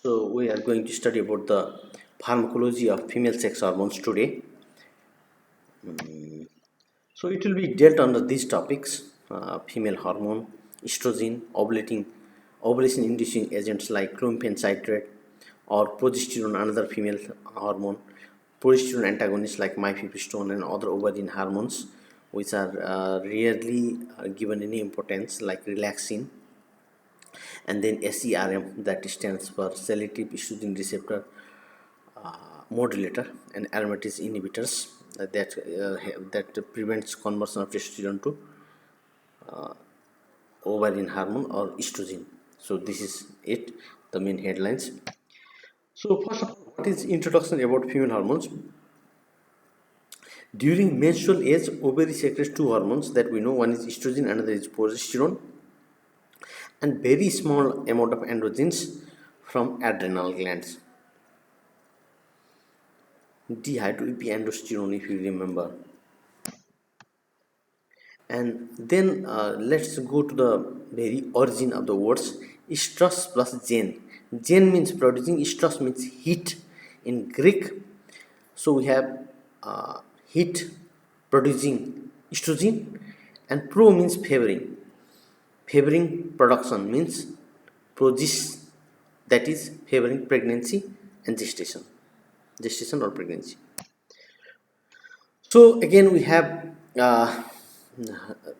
So we are going to study about the pharmacology of female sex hormones today. So it will be dealt under these topics: female hormone, estrogen, ovulation inducing agents like clomiphene citrate, or progesterone, another female hormone, progesterone antagonists like mifepristone and other ovarian hormones, which are rarely given any importance, like relaxin, and then SERM, that stands for selective estrogen receptor modulator, and aromatase inhibitors that prevents conversion of testosterone to ovarian hormone or estrogen. So this is it, the main headlines. So first of all, what is introduction about female hormones? During menstrual age, ovary secretes two hormones that we know. One is estrogen, another is progesterone, and very small amount of androgens from adrenal glands. Dihydroepiandrosterone, if you remember. And then let's go to the very origin of the words estrus plus gen. Gen means producing, estrus means heat in Greek. So we have heat producing estrogen, and pro means favoring. Favoring production means progis, that is favoring pregnancy and gestation or pregnancy. So again we have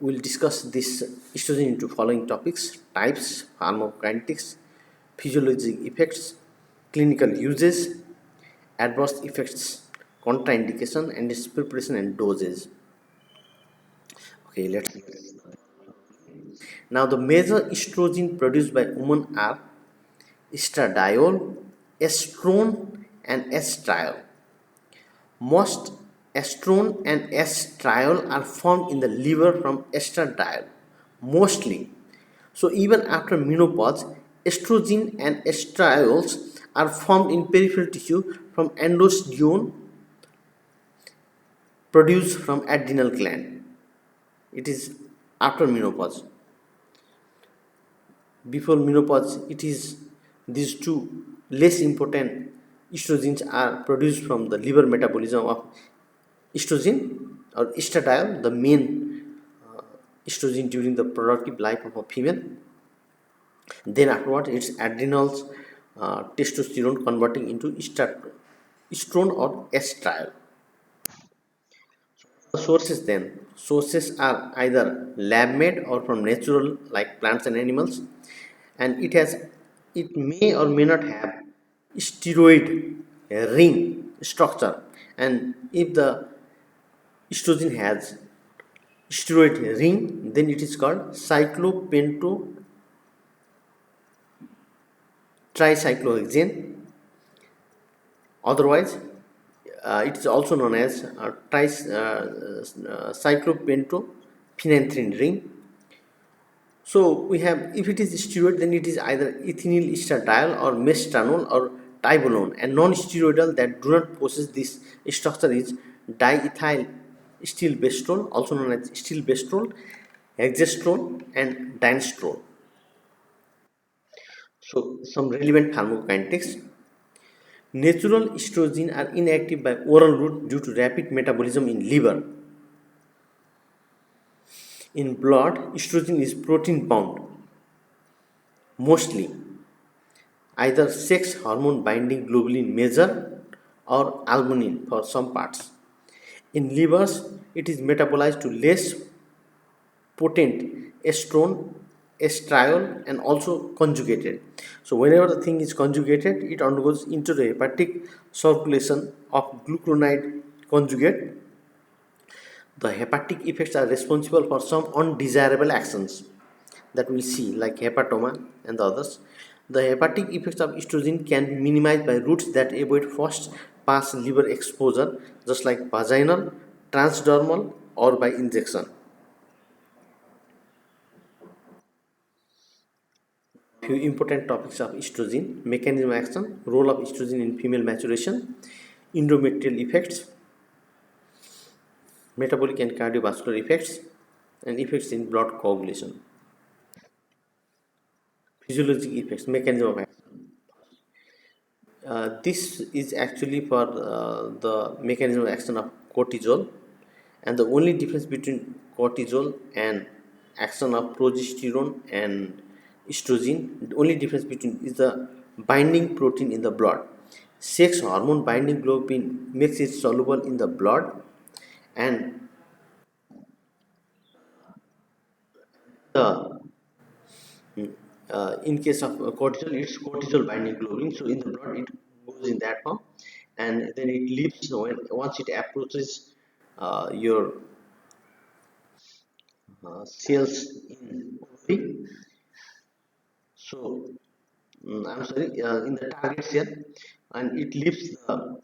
we'll discuss this estrogen into following topics: types, pharmacokinetics, physiologic effects, clinical uses, adverse effects, contraindication, and its preparation and dosage. Okay, let's now the major estrogen produced by women are estradiol, estrone, and estriol. Most estrone and estriol are formed in the liver from estradiol, mostly. So even after menopause, estrogen and estriols are formed in peripheral tissue from endosterone produced from adrenal gland. It is after menopause. Before menopause, it is these two less important estrogens are produced from the liver metabolism of estrogen or estradiol, the main estrogen during the productive life of a female. Then afterward, it's adrenals, testosterone converting into estrone or estriol. The sources then, sources are either lab made or from natural, like plants and animals, and it may or may not have steroid ring structure. And if the estrogen has steroid ring, then it is called cyclopento tricyclohexane. Otherwise, it is also known as cyclopentophenanthrene ring. So we have, if it is steroid, then it is either ethinyl estradiol or mestranol or tibolone, and non-steroidal that do not possess this structure is diethyl stilbestrol, also known as stilbestrol, hexastrol, and dinestrol. So some relevant pharmacokinetics. Natural estrogen are inactive by oral route due to rapid metabolism in liver. In blood, estrogen is protein bound, mostly either sex hormone binding globulin major or albumin for some parts. In livers, it is metabolized to less potent estrone, estriol, and also conjugated. So whenever the thing is conjugated, it undergoes intrahepatic circulation of glucuronide conjugate. The hepatic effects are responsible for some undesirable actions that we see, like hepatoma and the others. The hepatic effects of estrogen can be minimized by routes that avoid first pass liver exposure, just like vaginal, transdermal, or by injection. Few important topics of estrogen: mechanism of action, role of estrogen in female maturation, endometrial effects, metabolic and cardiovascular effects, and effects in blood coagulation. Physiologic effects, mechanism of action. This is actually for the mechanism of action of cortisol, and the only difference between cortisol and action of progesterone and estrogen, the only difference between is the binding protein in the blood. Sex hormone binding globulin makes it soluble in the blood, and the in case of cortisol, it's cortisol binding globulin. So in the blood, it goes in that form, and then it leaves when once it approaches your cells in ovary. So I'm sorry, in the target cell, and it leaves the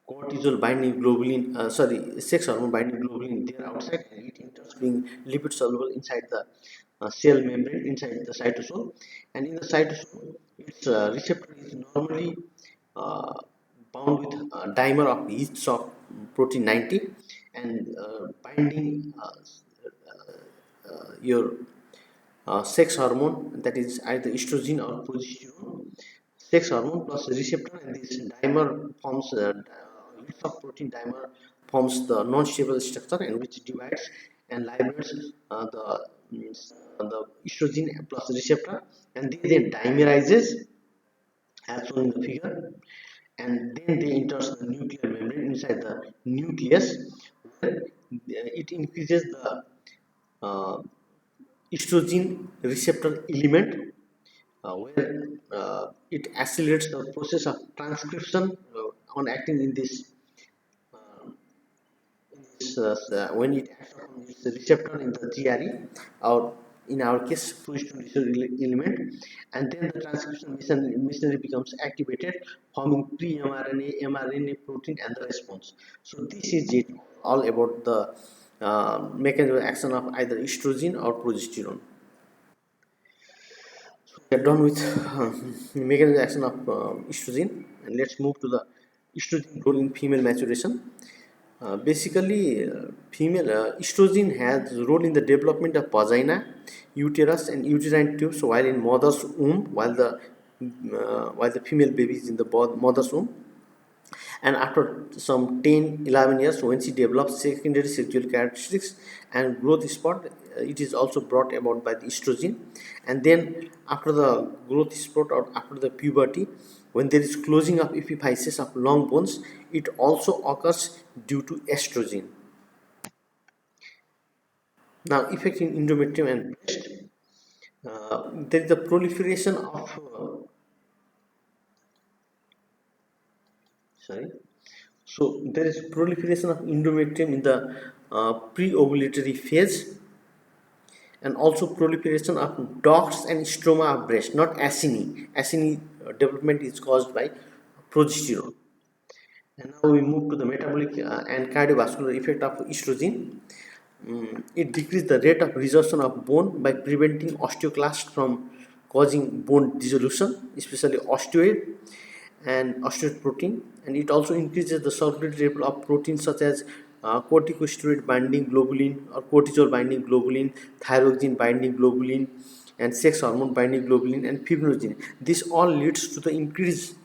cortisol binding globulin, sorry, sex hormone binding globulin there outside, and it enters being lipid soluble inside the cell membrane inside the cytosol. And in the cytosol, its receptor is normally uh, bound with a dimer of yeasts of protein 90, and binding your sex hormone, that is either estrogen or progesterone. Sex hormone plus receptor, and this dimer forms units of protein dimer forms the non-stable structure, and which divides and liberates the estrogen plus receptor, and they then dimerizes as shown in the figure, and then they enters the nuclear membrane inside the nucleus, where it increases the uh, estrogen receptor element, where it accelerates the process of transcription on acting in this, when it acts on this receptor in the GRE, or in our case progesterone element, and then the transcription machinery becomes activated, forming pre-mRNA mRNA protein and the response. So this is it, all about the mechanism of action of either estrogen or progesterone. We are done with mechanism action of estrogen, and let's move to the estrogen role in female maturation. Basically, female estrogen has role in the development of vagina, uterus, and uterine tubes while in mother's womb, while the female baby is in the mother's womb. And after some 10-11 years, when she develops secondary sexual characteristics and growth spurt, it is also brought about by the estrogen. And then after the growth spurt or after the puberty, when there is closing of epiphysis of long bones, it also occurs due to estrogen. Now, effect in endometrium and breast, there is a proliferation of sorry so there is proliferation of endometrium in the pre-ovulatory phase, and also proliferation of ducts and stroma of breast, not acini. Acini development is caused by progesterone. And now we move to the metabolic and cardiovascular effect of estrogen. It decreases the rate of resorption of bone by preventing osteoclast from causing bone dissolution, especially osteoid and osteoid protein. And it also increases the circulatory level of proteins such as corticosteroid binding globulin or cortisol binding globulin, thyroxine binding globulin, and sex hormone binding globulin, and fibrinogen. This all leads to the increase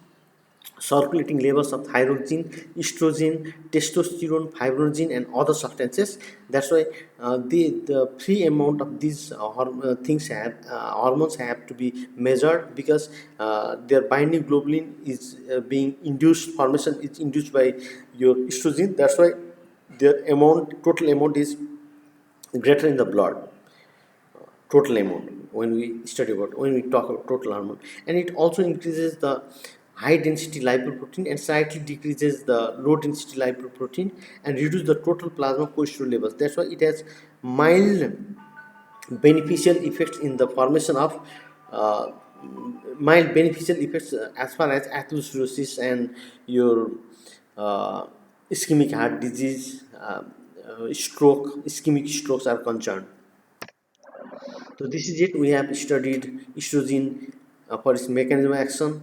circulating levels of thyroxine, estrogen, testosterone, fibrinogen, and other substances. That's why the free amount of these things have hormones have to be measured, because their binding globulin is being induced, formation is induced by your estrogen. That's why their amount, total amount, is greater in the blood, total amount, when we talk about total hormone. And it also increases the high density lipoprotein and slightly decreases the low density lipoprotein, and reduce the total plasma cholesterol levels. That's why it has mild beneficial effects in the formation of uh, mild beneficial effects as far as atherosclerosis and your uh, ischemic heart disease, ischemic strokes are concerned. So this is it. We have studied estrogen for its mechanism of action,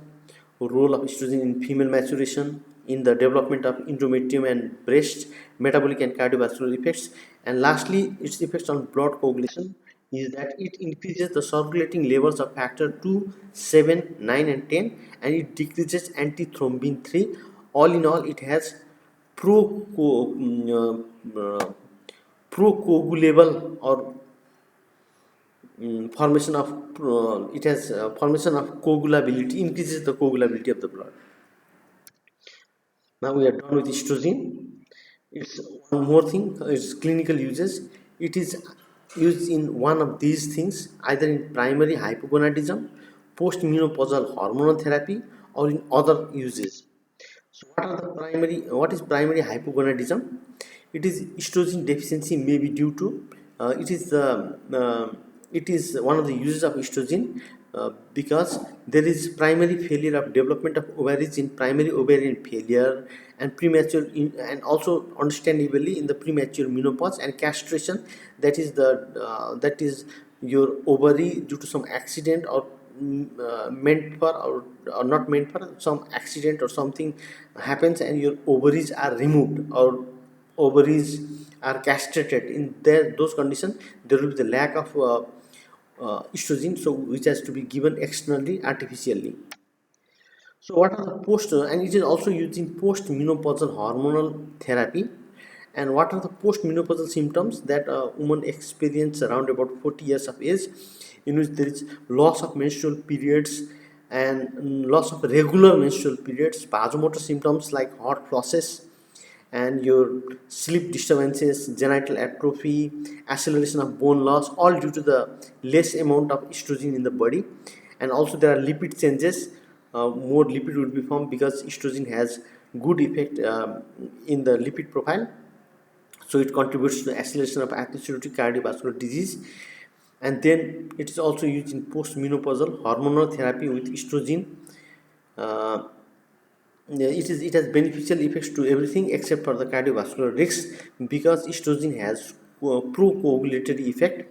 role of estrogen in female maturation, in the development of endometrium and breast, metabolic and cardiovascular effects, and lastly its effects on blood coagulation is that it increases the circulating levels of factor 2, 7, 9, and 10, and it decreases antithrombin 3. All in all, it has pro procoagulable or formation of it has formation of coagulability, increases the coagulability of the blood. Now we are done with estrogen. It's one more thing, its clinical uses. It is used in one of these things, either in primary hypogonadism, post-menopausal hormonal therapy, or in other uses. So what is primary hypogonadism? It is estrogen deficiency may be due to it is one of the uses of estrogen because there is primary failure of development of ovaries in primary ovarian failure and premature and also understandably in the premature menopause and castration. That is your ovary due to some accident or meant for or not meant for some accident or something happens and your ovaries are removed or ovaries are castrated. In there those conditions there will be the lack of estrogen, so which has to be given externally artificially. So what are the post and it is also used in post-menopausal hormonal therapy. And what are the post-menopausal symptoms that a woman experience around about 40 years of age, in which there is loss of menstrual periods and loss of regular menstrual periods, vasomotor symptoms like hot flushes, and your sleep disturbances, genital atrophy, acceleration of bone loss, all due to the less amount of estrogen in the body. And also there are lipid changes. More lipid will be formed because estrogen has good effect in the lipid profile, so it contributes to the acceleration of atherosclerotic cardiovascular disease. And then it is also used in postmenopausal hormonal therapy with estrogen. uh, yeah, it has beneficial effects to everything except for the cardiovascular risk because estrogen has pro-coagulatory effect.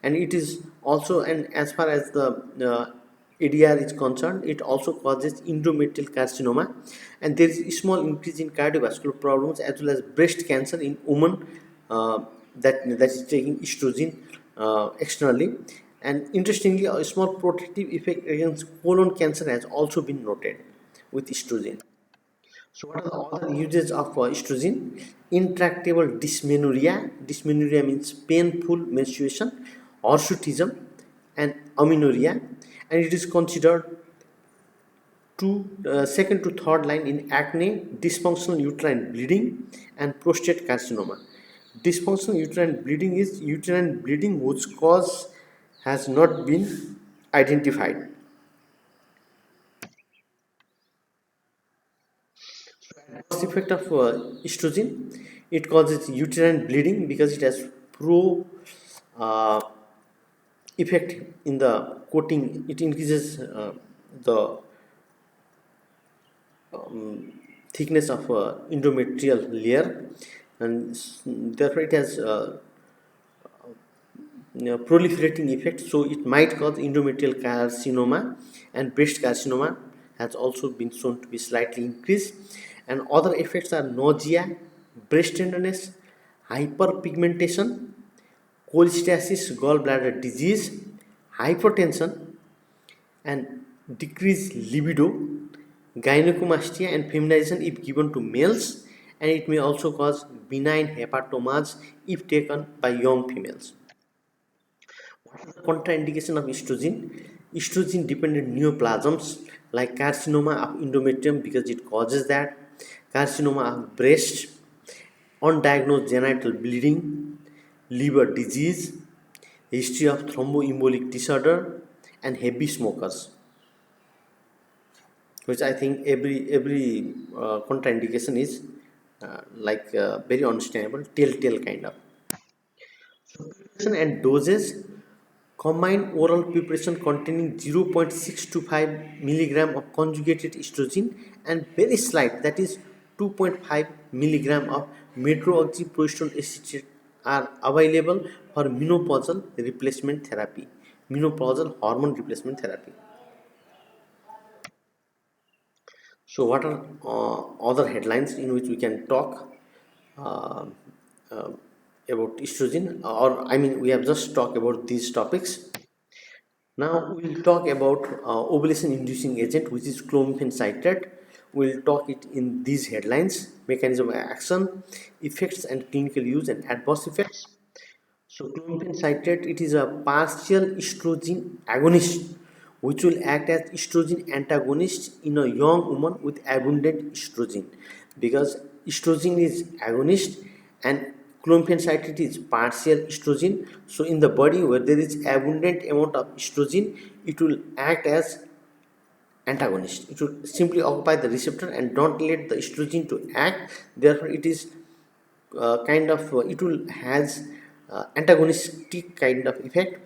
And it is also, and as far as the ADR is concerned, it also causes endometrial carcinoma, and there is a small increase in cardiovascular problems as well as breast cancer in women that is taking estrogen externally. And interestingly, a small protective effect against colon cancer has also been noted with estrogen. So, what are the other uses of estrogen? Intractable dysmenorrhea. Dysmenorrhea means painful menstruation, hirsutism, and amenorrhea, and it is considered second to third line in acne, dysfunctional uterine bleeding, and prostate carcinoma. Dysfunctional uterine bleeding is uterine bleeding whose cause has not been identified. Adverse effect of estrogen: it causes uterine bleeding because it has pro uh, effect in the coating. It increases the thickness of endometrial layer, and therefore it has proliferating effect, so it might cause endometrial carcinoma. And breast carcinoma has also been shown to be slightly increased. And other effects are nausea, breast tenderness, hyperpigmentation, cholestasis, gallbladder disease, hypertension, and decreased libido, gynecomastia, and feminization if given to males. And it may also cause benign hepatomas if taken by young females. What is the contraindication of estrogen? Estrogen dependent neoplasms like carcinoma of endometrium because it causes that, carcinoma of breast, undiagnosed genital bleeding, liver disease, history of thromboembolic disorder, and heavy smokers, which I think every contraindication is very understandable, telltale kind of. Preparation and doses: combined oral preparation containing 0.625 milligram of conjugated estrogen and very slight, that is 2.5 milligram of medroxyprogesterone acetate are available for menopausal replacement therapy, menopausal hormone replacement therapy. So, what are other headlines in which we can talk? Uh, uh, about estrogen, or I mean, we have just talked about these topics. Now we'll talk about ovulation inducing agent, which is clomiphene citrate. We'll talk it in these headlines: mechanism of action, effects and clinical use, and adverse effects. So clomiphene citrate, it is a partial estrogen agonist which will act as estrogen antagonist in a young woman with abundant estrogen, because estrogen is agonist and clomiphene citrate is partial estrogen. So in the body where there is abundant amount of estrogen, it will act as antagonist. It will simply occupy the receptor and don't let the estrogen to act. Therefore it is kind of it will has antagonistic kind of effect.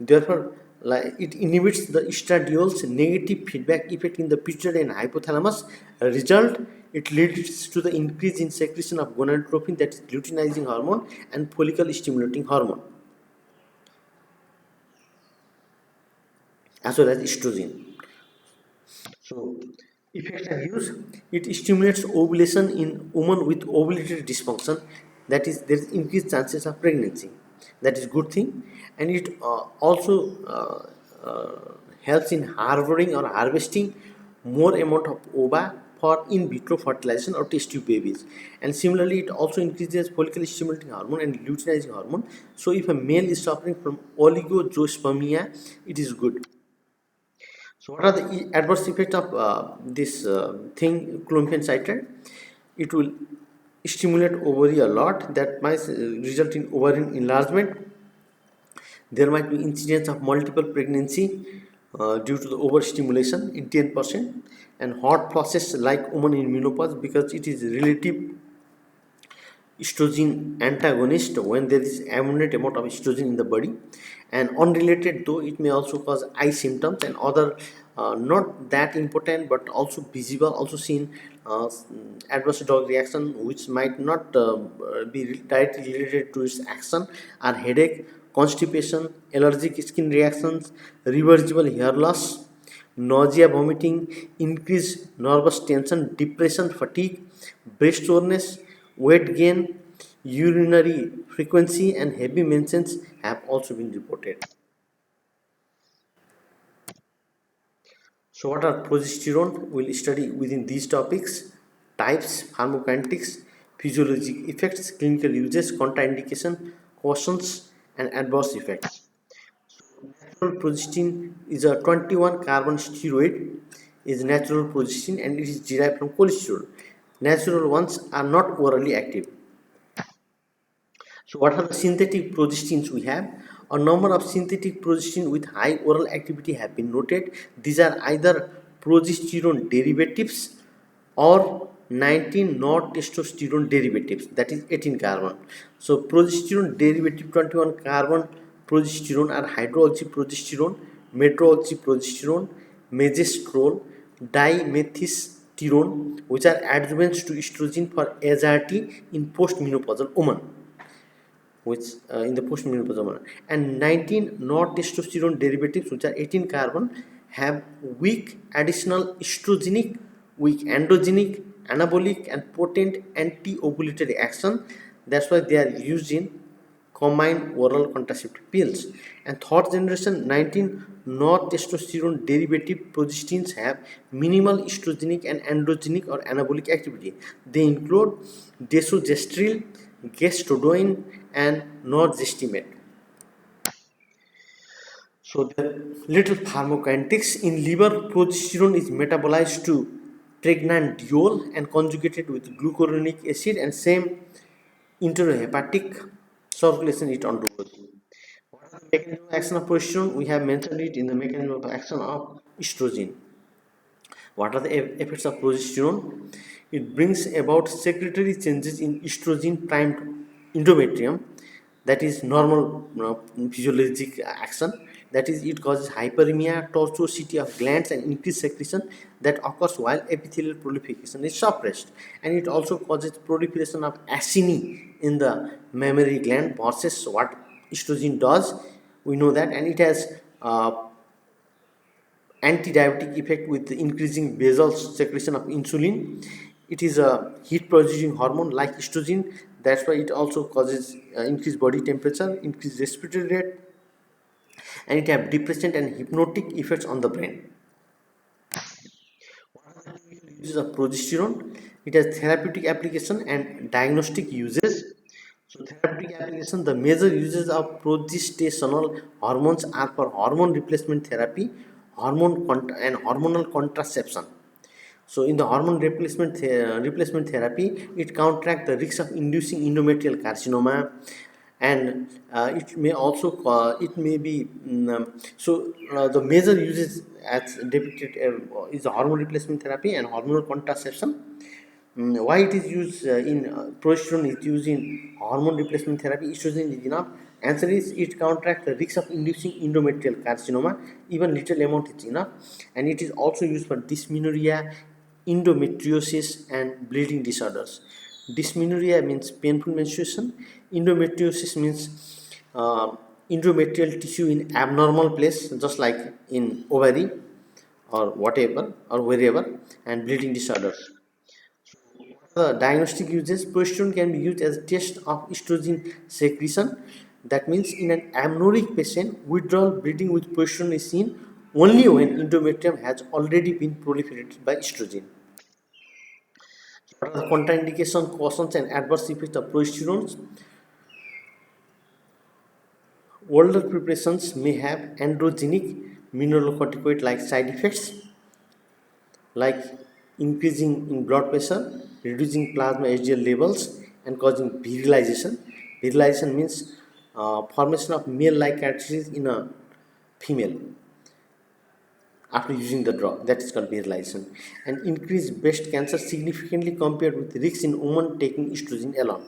Therefore, like, it inhibits the estradiole's negative feedback effect in the pituitary and hypothalamus. Result, it leads to the increase in secretion of gonadotropin, that is luteinizing hormone, and follicle stimulating hormone, as well as estrogen. So, effects and use, it stimulates ovulation in women with ovulatory dysfunction, that is, there is increased chances of pregnancy. That is good thing, and it also helps in harboring or harvesting more amount of ova for in vitro fertilization or test tube babies. And similarly, it also increases follicle stimulating hormone and luteinizing hormone. So, if a male is suffering from oligozoospermia, it is good. So, what are the adverse effects of this thing, clomiphene citrate? It will stimulate ovary a lot. That might result in ovarian enlargement. There might be incidence of multiple pregnancy due to the overstimulation in 10%, and hot flushes like women in menopause, because it is relative estrogen antagonist when there is abundant amount of estrogen in the body. And unrelated though, it may also cause eye symptoms and other not that important but also visible, also seen adverse drug reaction which might not be directly related to its action are headache, constipation, allergic skin reactions, reversible hair loss, nausea, vomiting, increased nervous tension, depression, fatigue, breast soreness, weight gain, urinary frequency, and heavy mentions have also been reported. So, what are progesterone? We'll study within these topics: types, pharmacokinetics, physiologic effects, clinical uses, contraindication, cautions, and adverse effects. Natural progestin is a 21 carbon steroid, is natural progestin, and it is derived from cholesterol. Natural ones are not orally active. So, what are the synthetic progestins we have? A number of synthetic progestin with high oral activity have been noted. These are either progesterone derivatives or 19 not testosterone derivatives, that is 18 carbon. So, progesterone derivative 21 carbon progesterone are hydroxyprogesterone, medroxyprogesterone, megestrol, dimethysterone, which are adjuvants to estrogen for HRT in postmenopausal women, which in the postmenopausal woman. And 19 not testosterone derivatives, which are 18 carbon, have weak additional estrogenic, weak androgenic, anabolic, and potent anti-ovulatory action. That's why they are used in combined oral contraceptive pills. And third generation 19 not testosterone derivative progestins have minimal estrogenic and androgenic or anabolic activity. They include desogestrel, gestodone, and norgestimate. So the little pharmacokinetics in liver, progesterone is metabolized to pregnandiol and conjugated with glucuronic acid, and same enterohepatic circulation it undergoes. What are the mechanism of action of progesterone? We have mentioned it in the mechanism of action of estrogen. What are the effects of progesterone? It brings about secretory changes in estrogen primed endometrium, that is normal physiologic action. That is, it causes hyperemia, tortuosity of glands, and increased secretion that occurs while epithelial proliferation is suppressed. And it also causes proliferation of acini in the mammary gland versus what estrogen does. We know that, and it has anti-diabetic effect with the increasing basal secretion of insulin. It is a heat producing hormone like estrogen that's why it also causes increased body temperature, increased respiratory rate, and it have depressant and hypnotic effects on the brain. Uses of progesterone, it has therapeutic application and diagnostic uses. So therapeutic application, the major uses of progestational hormones are for hormone replacement therapy, and hormonal contraception. So in the hormone replacement therapy, it counteracts the risk of inducing endometrial carcinoma, and it may also it may be the major uses as depicted is the hormone replacement therapy and hormonal contraception. Why it is used in progesterone is used in hormone replacement therapy, estrogen is enough? Answer is it counteracts the risk of inducing endometrial carcinoma, even little amount is enough, and it is also used for dysmenorrhea, endometriosis, and bleeding disorders. Dysmenorrhea means painful menstruation, endometriosis means uh, endometrial tissue in abnormal place, just like in ovary or whatever or wherever, and bleeding disorders. The diagnostic uses, progesterone can be used as a test of estrogen secretion. That means in an amenorrheic patient, withdrawal bleeding with progesterone is seen only when endometrium has already been proliferated by estrogen. What are the contraindication, cautions, and adverse effects of progesterone? Older preparations may have androgenic mineralocorticoid like side effects like increasing in blood pressure, reducing plasma HDL levels, and causing virilization. Virilization means formation of male-like characteristics in a female after using the drug. That is called virilization. And increased breast cancer significantly compared with risks in women taking estrogen alone.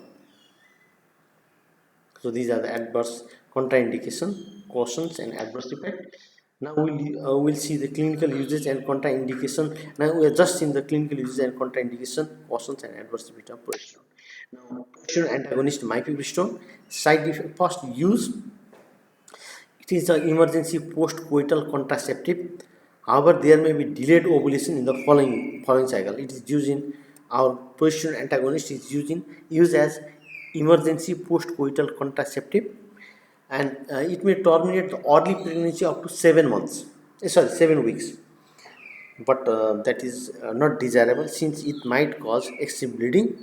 So these are the adverse contraindication, cautions, and adverse effect. Now we'll see the clinical usage and contraindication. Now we are just in the clinical usage and contraindication, cautions, and adverse effect of progesterone. Now progesterone antagonist mifepristone side effect first use. It is an emergency post-coital contraceptive. However, there may be delayed ovulation in the following cycle. It is used in our progesterone antagonist is used as emergency post-coital contraceptive, and it may terminate the early pregnancy up to 7 months. 7 weeks, but that is not desirable since it might cause excessive bleeding.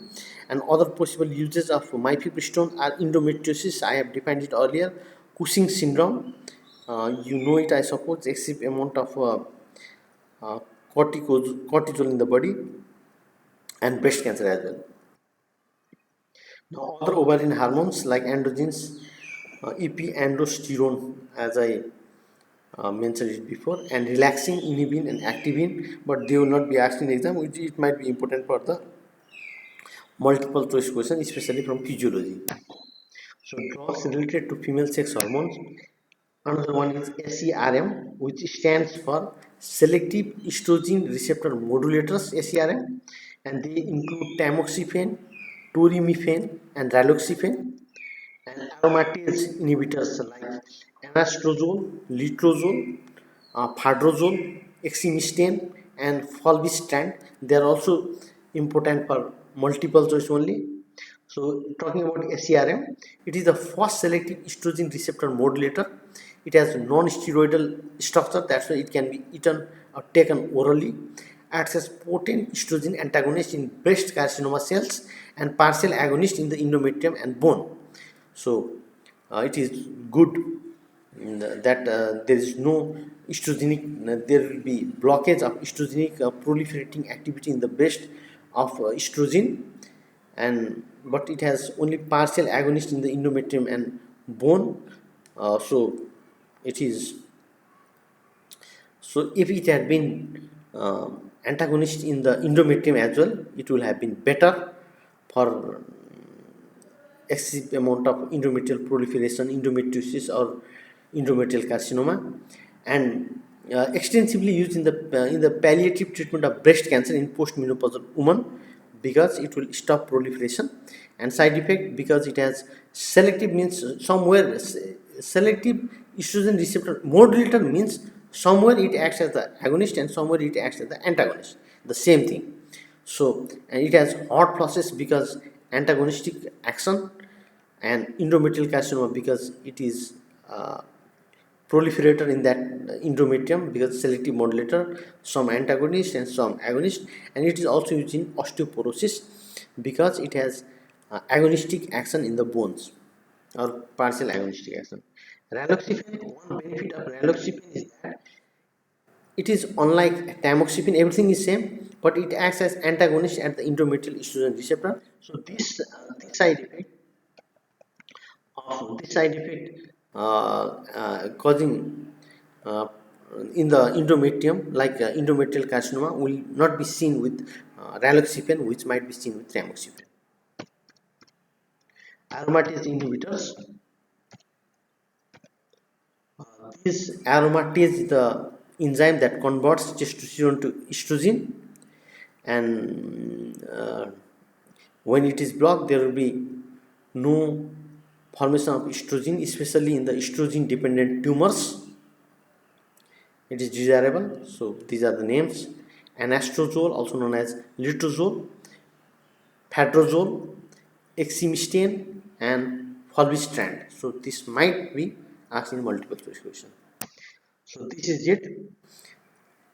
And other possible uses of mifepristone are endometriosis. I have defined it earlier. Cushing syndrome, you know it, I suppose. Excessive amount of uh, cortisol in the body, and breast cancer as well. Now, other ovarian hormones like androgens, epiandrosterone, as I mentioned it before, and relaxing inhibin and activin, but they will not be asked in exam, which it might be important for the multiple choice question, especially from physiology. So drugs related to female sex hormones. Another one is SERM, which stands for selective estrogen receptor modulators, SERM, and they include tamoxifen, torimifene, and raloxifene, and aromatase inhibitors like anastrozole, letrozole, fadrozole, exemestane, and fulvestrant. They are also important for multiple choice only. So talking about SERM, it is the first selective estrogen receptor modulator. It has non-steroidal structure, that's why it can be eaten or taken orally. Acts as potent estrogen antagonist in breast carcinoma cells and partial agonist in the endometrium and bone. So it is good that there is no estrogenic, there will be blockage of estrogenic proliferating activity in the breast of estrogen, and but it has only partial agonist in the endometrium and bone. So it is, so if it had been antagonist in the endometrium as well, it will have been better for excessive amount of endometrial proliferation, endometriosis, or endometrial carcinoma, and extensively used in the palliative treatment of breast cancer in postmenopausal women because it will stop proliferation. And side effect, because it has selective means somewhere selective estrogen receptor modulator means somewhere it acts as the agonist and somewhere it acts as the antagonist, the same thing. So, and it has hot flushes because antagonistic action, and endometrial carcinoma because it is proliferator in that endometrium because selective modulator, some antagonist and some agonist, and it is also used in osteoporosis because it has agonistic action in the bones or partial agonistic action. Raloxifene, one benefit of raloxifene is that it is unlike tamoxifen, everything is same, but it acts as antagonist at the endometrial estrogen receptor. So this side effect causing uh, in the endometrium, like endometrial carcinoma, will not be seen with raloxifene, which might be seen with tamoxifen. Aromatase inhibitors. This aromatase is the enzyme that converts testosterone to estrogen, and when it is blocked, there will be no formation of estrogen, especially in the estrogen dependent tumors. It is desirable. So these are the names: anastrozole, also known as letrozole, fadrozole, exemestane, and fulvestrant. So this might be asked in multiple choice question. So this is it.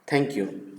Thank you.